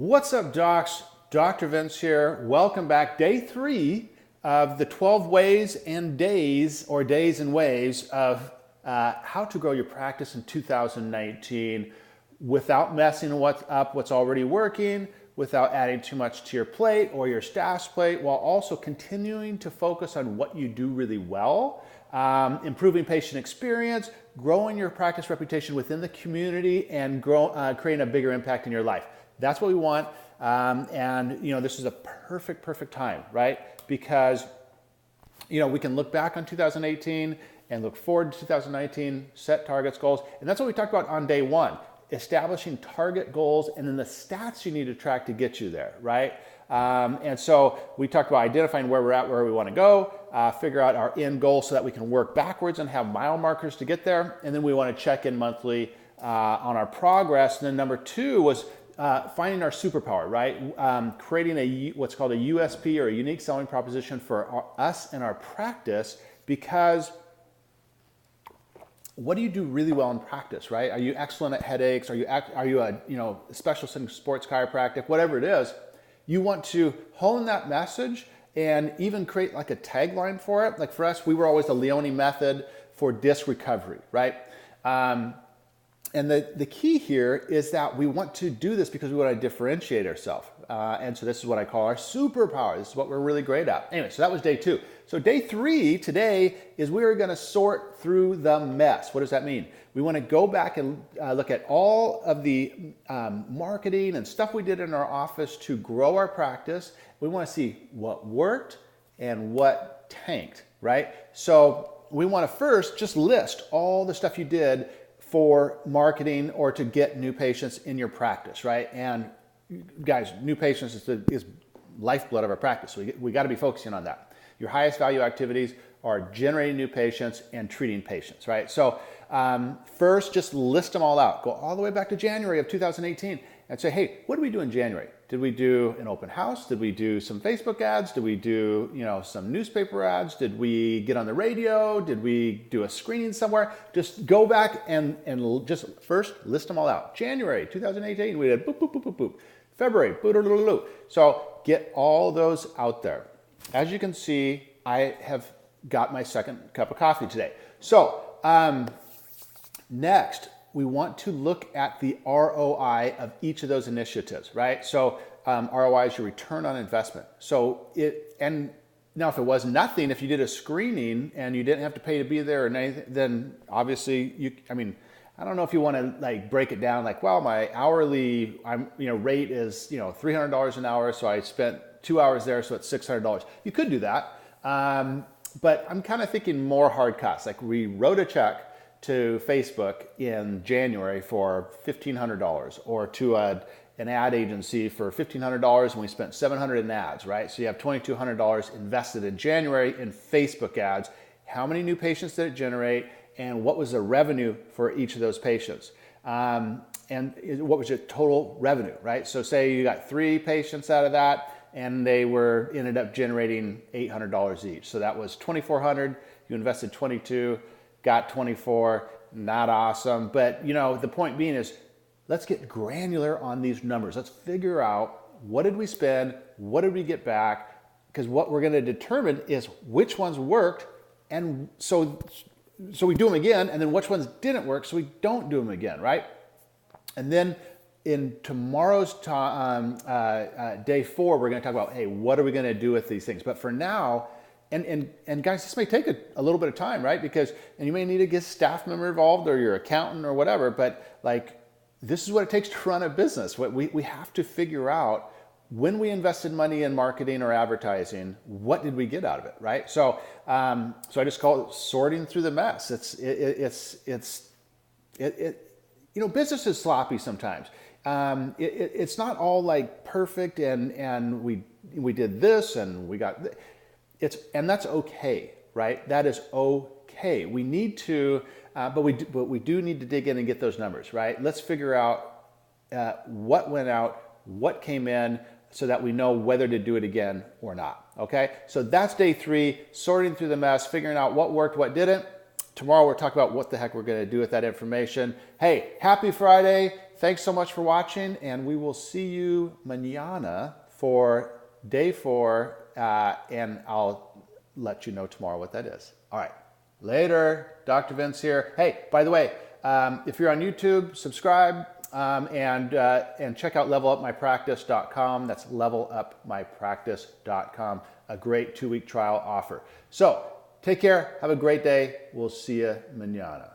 What's up, docs? Dr. Vince here. Welcome back. Day 3 of the 12 ways and days, or days and ways, of how to grow your practice in 2019 without messing up what's already working, without adding too much to your plate or your staff's plate, while also continuing to focus on what you do really well, improving patient experience, growing your practice reputation within the community, and creating a bigger impact in your life. That's what we want, and this is a perfect time, right? Because we can look back on 2018 and look forward to 2019, set targets, goals, and that's what we talked about on day 1. Establishing target goals and then the stats you need to track to get you there, right? And so we talked about identifying where we're at, where we want to go, figure out our end goal so that we can work backwards and have mile markers to get there. And then we want to check in monthly on our progress. And then number 2 was finding our superpower, right? Creating what's called a USP, or a unique selling proposition, for us and our practice, because what do you do really well in practice, right? Are you excellent at headaches? Are you a specialist in sports chiropractic? Whatever it is, you want to hone that message and even create like a tagline for it. Like for us, we were always the Leone method for disc recovery, right? And the key here is that we want to do this because we want to differentiate ourselves. And so this is what I call our superpower. This is what we're really great at. Anyway, so that was day 2. So day 3 today is we're going to sort through the mess. What does that mean? We want to go back and look at all of the marketing and stuff we did in our office to grow our practice. We want to see what worked and what tanked, right? So we want to first just list all the stuff you did for marketing or to get new patients in your practice, right? And guys, new patients is lifeblood of our practice. So we got to be focusing on that. Your highest value activities are generating new patients and treating patients, right? So first, just list them all out. Go all the way back to January of 2018 and say, hey, what did we do in January? Did we do an open house? Did we do some Facebook ads? Did we do some newspaper ads? Did we get on the radio? Did we do a screening somewhere? Just go back and just first list them all out. January 2018, we did boop, boop, boop, boop, boop. February, boop, boop, boop, boop. So get all those out there. As you can see, I have got my second cup of coffee today. So next, we want to look at the ROI of each of those initiatives, right? So ROI is your return on investment. So and now if it was nothing, if you did a screening and you didn't have to pay to be there or anything, then obviously I don't know if you want to like break it down like, well, my hourly rate is $300 an hour, so I spent 2 hours there, so it's $600. You could do that, but I'm kind of thinking more hard costs. Like we wrote a check to Facebook in January for $1,500, or to an ad agency for $1,500, and we spent $700 in ads, right? So you have $2,200 invested in January in Facebook ads. How many new patients did it generate, and what was the revenue for each of those patients? And what was your total revenue, right? So say you got 3 patients out of that, and they ended up generating $800 each. So that was $2,400. You invested $22, got $24. Not awesome, but the point being is, let's get granular on these numbers. Let's figure out, what did we spend, what did we get back? Because what we're going to determine is which ones worked, and so we do them again, and then which ones didn't work, so we don't do them again, right? And then in tomorrow's day 4, we're going to talk about, hey, what are we going to do with these things? But for now, and guys, this may take a little bit of time, right? And you may need to get a staff member involved, or your accountant or whatever, but like, this is what it takes to run a business. We have to figure out, when we invested money in marketing or advertising, what did we get out of it, right? So I just call it sorting through the mess. Business is sloppy sometimes. It's not all like perfect, and we did this and we got and that's okay, right? That is okay. We need to, but we do need to dig in and get those numbers, right? Let's figure out what went out, what came in, so that we know whether to do it again or not, okay? So that's day 3, sorting through the mess, figuring out what worked, what didn't. Tomorrow we'll talk about what the heck we're gonna do with that information. Hey, happy Friday. thanks so much for watching, and we will see you mañana for day 4, and I'll let you know tomorrow what that is. All right, later. Dr. Vince here. Hey, by the way, if you're on YouTube, subscribe and check out levelupmypractice.com. That's levelupmypractice.com. A great 2-week trial offer. So take care. Have a great day. We'll see you mañana.